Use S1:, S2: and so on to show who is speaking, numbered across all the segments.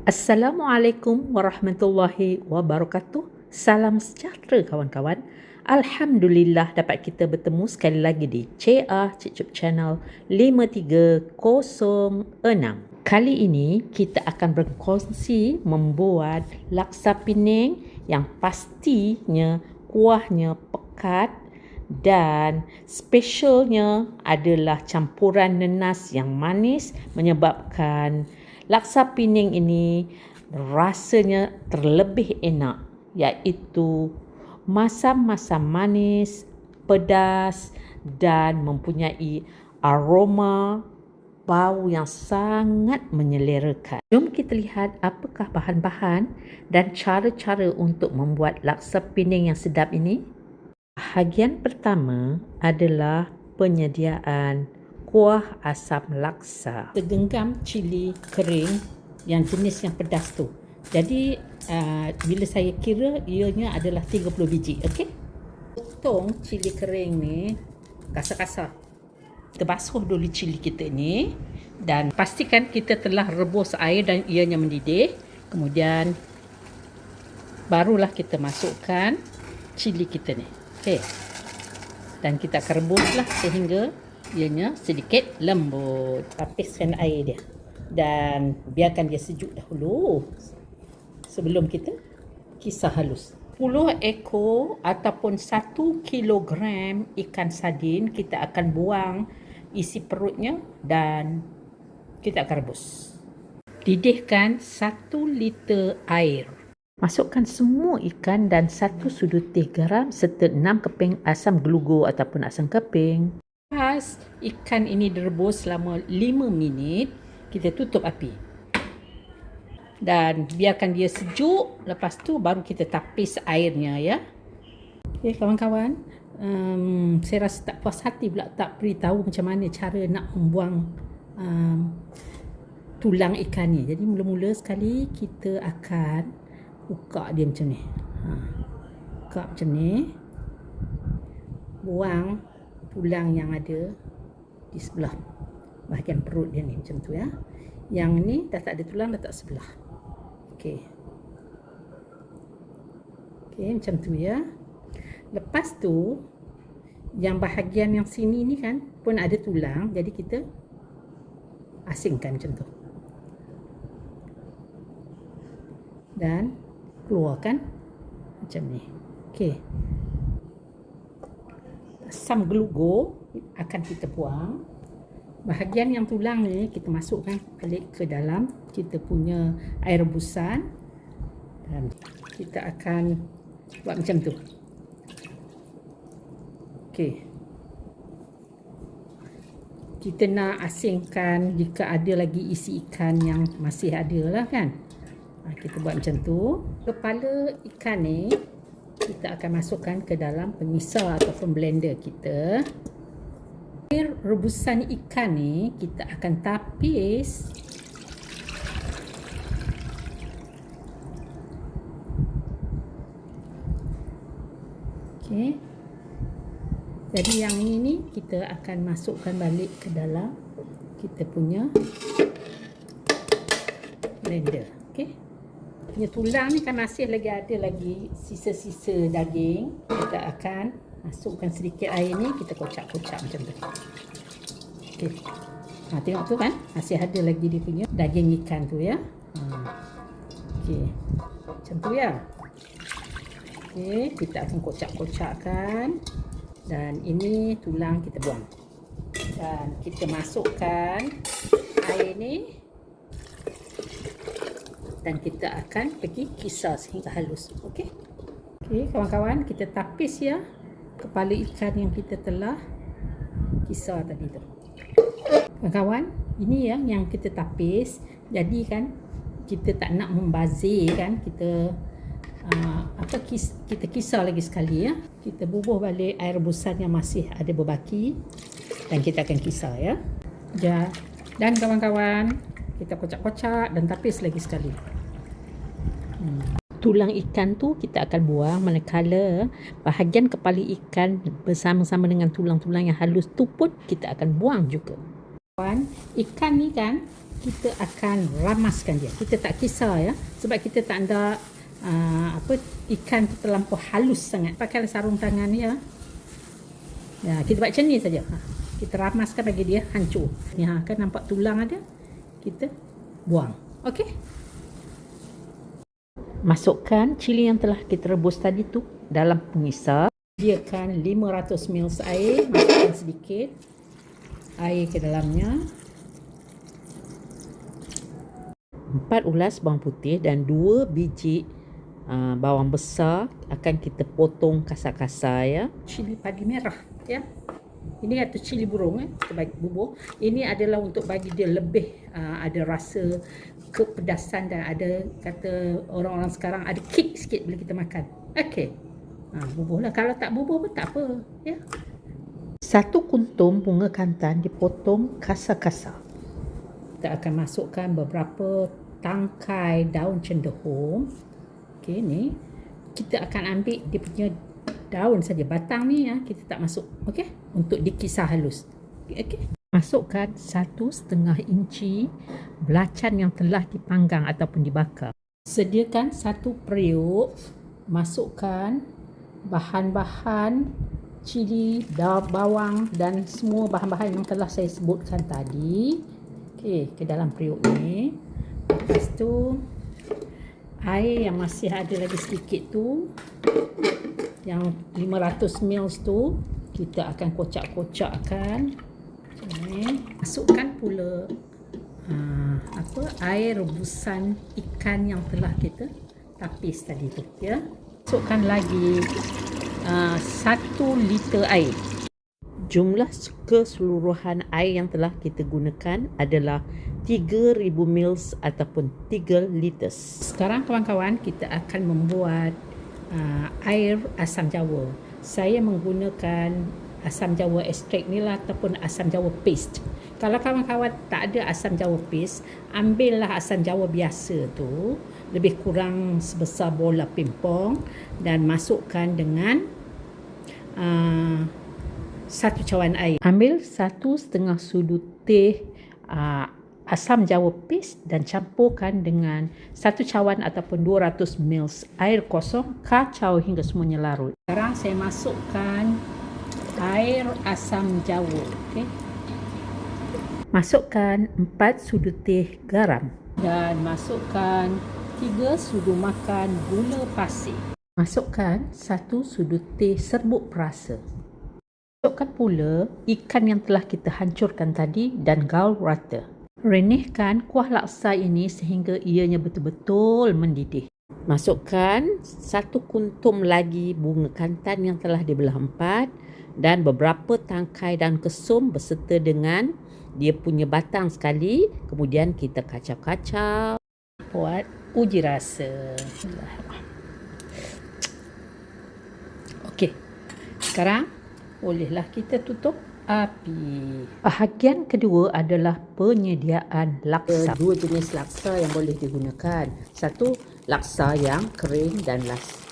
S1: Assalamualaikum warahmatullahi wabarakatuh. Salam sejahtera kawan-kawan. Alhamdulillah dapat kita bertemu sekali lagi di YouTube channel 5306. Kali ini kita akan berkongsi membuat laksa Pening yang pastinya kuahnya pekat dan spesialnya adalah campuran nenas yang manis menyebabkan laksa Pening ini rasanya terlebih enak, iaitu masam-masam manis, pedas dan mempunyai aroma bau yang sangat menyelerakan. Jom kita lihat apakah bahan-bahan dan cara-cara untuk membuat laksa Pening yang sedap ini. Bahagian pertama adalah penyediaan kuah asam laksa. Segenggam cili kering yang jenis yang pedas tu. Jadi bila saya kira ianya adalah 30 biji, okey? Potong cili kering ni kasar-kasar. Kita basuh dulu cili kita ni dan pastikan kita telah rebus air dan ianya mendidih. Kemudian barulah kita masukkan cili kita ni. Okey. Dan kita akan rebuslah sehingga ianya sedikit lembut. Tapiskan air dia dan biarkan dia sejuk dahulu sebelum kita kisar halus. 10 ekor ataupun 1 kilogram ikan sardin kita akan buang isi perutnya dan kita akan rebus. Didihkan 1 liter air. Masukkan semua ikan dan 1 sudu teh garam serta 6 keping asam gelugur ataupun asam keping. Lepas ikan ini direbus selama 5 minit, kita tutup api dan biarkan dia sejuk. Lepas tu baru kita tapis airnya, ya. Okay, kawan-kawan, saya rasa tak puas hati pula tak beritahu macam mana cara nak membuang tulang ikan ni. Jadi mula-mula sekali kita akan buka dia macam ni. Buka macam ni, buang tulang yang ada di sebelah bahagian perut dia ni macam tu, ya. Yang ni dah tak ada tulang, dah tak sebelah. Okey. Okey, macam tu, ya. Lepas tu yang bahagian yang sini ni kan pun ada tulang, jadi kita asingkan macam tu. Dan keluarkan macam ni. Okey. Asam gelugur akan kita buang. Bahagian yang tulang ni kita masukkan balik ke dalam kita punya air rebusan dan kita akan buat macam tu. Okey. Kita nak asingkan jika ada lagi isi ikan yang masih ada lah kan. Kita buat macam tu. Kepala ikan ni kita akan masukkan ke dalam pengisar ataupun blender kita. Air rebusan ikan ni kita akan tapis okey. Jadi yang ini ni kita akan masukkan balik ke dalam kita punya blender, okey. Punya tulang ni kan masih lagi ada lagi sisa-sisa daging. Kita akan masukkan sedikit air ni, kita kocak-kocak macam tu. Okey. Tengok tu kan, masih ada lagi dia punya daging ikan tu, ya. Okey. Macam tu, ya. Okey, kita akan kocak-kocakkan dan ini tulang kita buang. Dan kita masukkan air ni dan kita akan pergi kisar sehingga halus. Okey. Okey, kawan-kawan, kita tapis, ya, kepala ikan yang kita telah kisar tadi tu. Kawan-kawan, ini yang kita tapis. Jadi kan kita tak nak membazir kan, kita kita kisar lagi sekali, ya. Kita bubuh balik air rebusan yang masih ada berbaki dan kita akan kisar, ya. Dan kawan-kawan, kita kocak-kocak dan tapis lagi sekali. Tulang ikan tu kita akan buang, manakala bahagian kepala ikan bersama-sama dengan tulang-tulang yang halus tu pun kita akan buang juga. Ikan ni kan kita akan ramaskan dia. Kita tak kisah ya, sebab kita tak ada ikan tu terlampau halus sangat. Pakai sarung tangan ni ya. Ya, kita buat macam ni saja. Kita ramaskan bagi dia hancur. Ni kan nampak tulang ada. Kita buang. Okey. Masukkan cili yang telah kita rebus tadi tu dalam pengisar. Sediakan 500 ml air, masukkan sedikit air ke dalamnya. 4 ulas bawang putih dan 2 biji bawang besar akan kita potong kasar-kasar ya. Cili padi merah ya. Ini atau cili burung kita bagi bubur. Ini adalah untuk bagi dia lebih ada rasa kepedasan dan ada kata orang-orang sekarang ada kick sikit bila kita makan. Okey. Buburlah. Kalau tak bubur pun tak apa ya. 1 kuntum bunga kantan dipotong kasar-kasar. Kita akan masukkan beberapa tangkai daun cenderung. Okey, ni kita akan ambil dia punya daun saja, batang ni ya, kita tak masuk. Okey, untuk dikisar halus. Okey. Masukkan 1/2 inci belacan yang telah dipanggang ataupun dibakar. Sediakan 1 periuk. Masukkan bahan-bahan cili, bawang dan semua bahan-bahan yang telah saya sebutkan tadi. Okey, ke dalam periuk ni. Lepas tu air yang masih ada lagi sedikit tu, yang 500 ml tu, kita akan kocak-kocakkan. Masukkan pula air rebusan ikan yang telah kita tapis tadi tu ya. Masukkan lagi 1 liter air. Jumlah keseluruhan air yang telah kita gunakan adalah 3000 ml ataupun 3 liter. Sekarang kawan-kawan, kita akan membuat air asam jawa. Saya menggunakan asam jawa ekstrak ni lah ataupun asam jawa paste. Kalau kawan-kawan tak ada asam jawa paste, ambillah asam jawa biasa tu, lebih kurang sebesar bola pingpong, dan masukkan dengan 1 cawan air. Ambil 1/2 sudu teh asam jawa paste dan campurkan dengan 1 cawan ataupun 200 ml air kosong, kacau hingga semuanya larut. Sekarang saya masukkan air asam jawa. Okay. Masukkan 4 sudu teh garam dan masukkan 3 sudu makan gula pasir. Masukkan 1 sudu teh serbuk perasa. Masukkan pula ikan yang telah kita hancurkan tadi dan gaul rata. Renihkan kuah laksa ini sehingga ianya betul-betul mendidih. Masukkan 1 kuntum lagi bunga kantan yang telah dibelah 4 dan beberapa tangkai daun kesum beserta dengan dia punya batang sekali. Kemudian kita kacau-kacau. Buat uji rasa. Okey. Sekarang bolehlah kita tutup api. Bahagian kedua adalah penyediaan laksa. 2 jenis laksa yang boleh digunakan. 1 laksa yang kering dan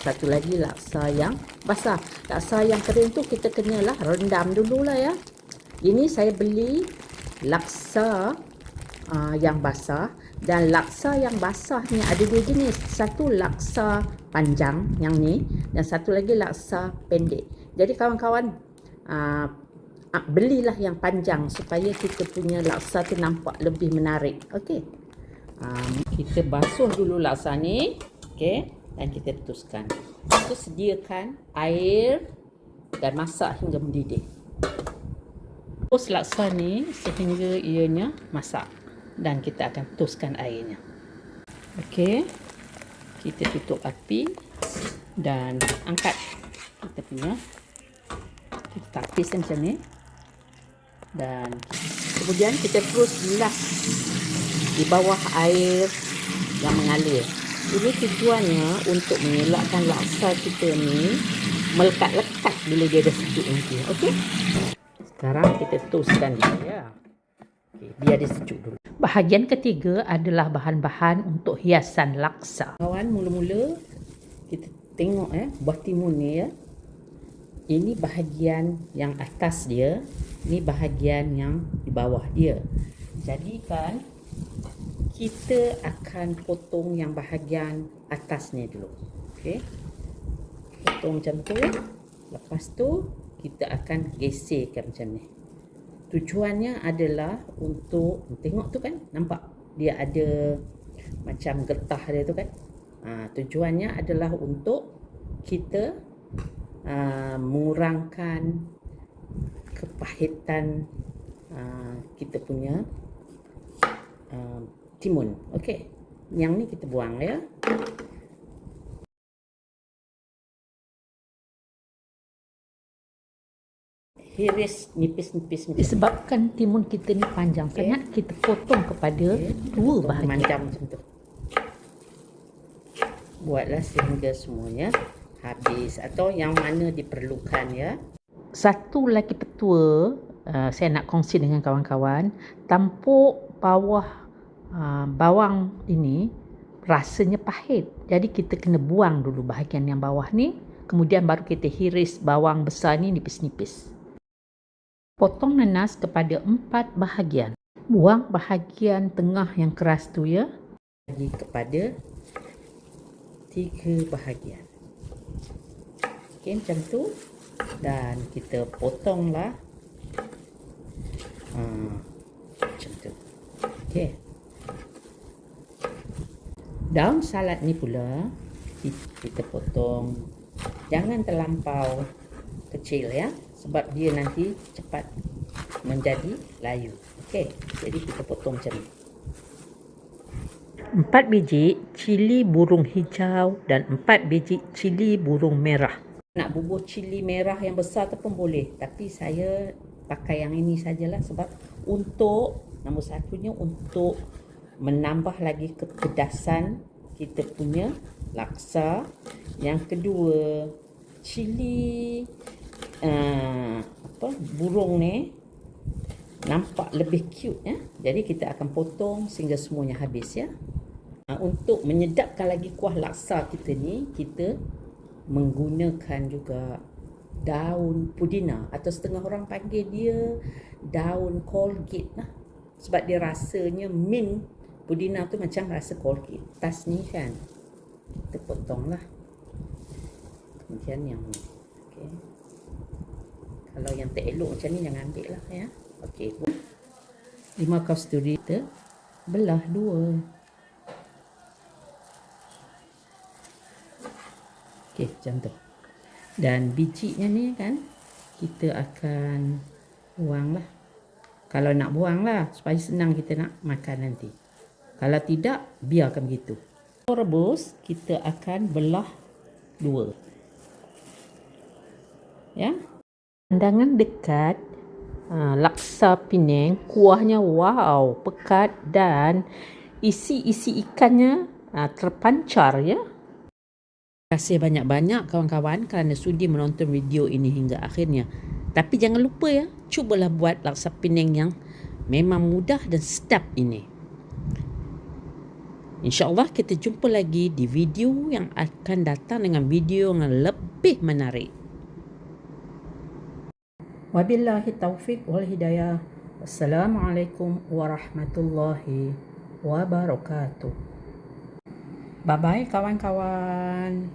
S1: satu lagi laksa yang basah. Laksa yang kering tu kita kenalah rendam dululah ya. Ini saya beli laksa yang basah, dan laksa yang basah ni ada 2 jenis. 1 laksa panjang yang ni dan satu lagi laksa pendek. Jadi kawan-kawan belilah yang panjang supaya kita punya laksa tu nampak lebih menarik. Okey. Kita basuh dulu laksa ni. Okey, dan kita letuskan. Lepas sediakan air dan masak hingga mendidih. Terus laksa ni sehingga ianya masak dan kita akan tuskan airnya. Okey. Kita tutup api dan angkat kita punya. Kita tapis macam ni. Dan kemudian kita terus bilas di bawah air yang mengalir. Ini tujuannya untuk mengelakkan laksa kita ni melekat-lekat bila dia dah sejuk nanti. Okey. Sekarang kita toastkan dia ya. Okey, biar dia sejuk dulu. Bahagian ketiga adalah bahan-bahan untuk hiasan laksa. Kawan, mula-mula kita tengok buah timun ni ya. Ini bahagian yang atas dia, ini bahagian yang di bawah dia. Jadi kan kita akan potong yang bahagian atasnya dulu. Okey. Potong macam tu. Lepas tu kita akan geserkan macam ni. Tujuannya adalah untuk, tengok tu kan, nampak dia ada macam getah dia tu kan. Tujuannya adalah untuk kita mengurangkan kepahitan kita punya timun. Okey. Yang ni kita buang ya. Hiris nipis-nipis. Disebabkan timun kita ni panjang sangat, kita potong kepada dua bahagian. Macam tu. Buatlah sehingga semuanya habis atau yang mana diperlukan ya. Satu lagi petua saya nak kongsi dengan kawan-kawan. Tampuk bawah bawang ini rasanya pahit. Jadi kita kena buang dulu bahagian yang bawah ni, kemudian baru kita hiris bawang besar ni nipis-nipis. Potong nanas kepada 4 bahagian. Buang bahagian tengah yang keras tu ya. Bagi kepada 3 bahagian. Okey, macam tu. Dan kita potonglah macam tu. Okey. Daun salad ni pula kita potong, jangan terlampau kecil ya, sebab dia nanti cepat menjadi layu. Okey, jadi kita potong macam ni. 4 biji cili burung hijau dan 4 biji cili burung merah. Nak bubuh cili merah yang besar tu pun boleh, tapi saya pakai yang ini sajalah sebab untuk nombor satunya untuk menambah lagi kepedasan kita punya laksa. Yang kedua, cili burung ni nampak lebih cute ya. Jadi kita akan potong sehingga semuanya habis ya. Untuk menyedapkan lagi kuah laksa kita ni, kita menggunakan juga daun pudina atau setengah orang panggil dia daun Colgate lah. Sebab dia rasanya mint pudina tu macam rasa Colgate. Tas ni kan kita potong lah. Kemudian yang ni. Okay. Kalau yang tak elok macam ni jangan ambil lah ya. Okey. 5 kasturi kita belah 2. Okey, macam tu. Dan bijinya ni kan kita akan buang lah. Kalau nak buang lah supaya senang kita nak makan nanti. Kalau tidak, biarkan begitu. Rebus kita akan belah 2. Ya. Pandangan dekat laksa Penang, kuahnya wow, pekat dan isi-isi ikannya terpancar ya. Terima kasih banyak-banyak kawan-kawan kerana sudi menonton video ini hingga akhirnya. Tapi jangan lupa ya, cubalah buat laksa Penang yang memang mudah dan sedap ini. InsyaAllah kita jumpa lagi di video yang akan datang dengan video yang lebih menarik. Wabillahi taufiq wal hidayah. Wassalamualaikum warahmatullahi wabarakatuh. Bye-bye kawan-kawan.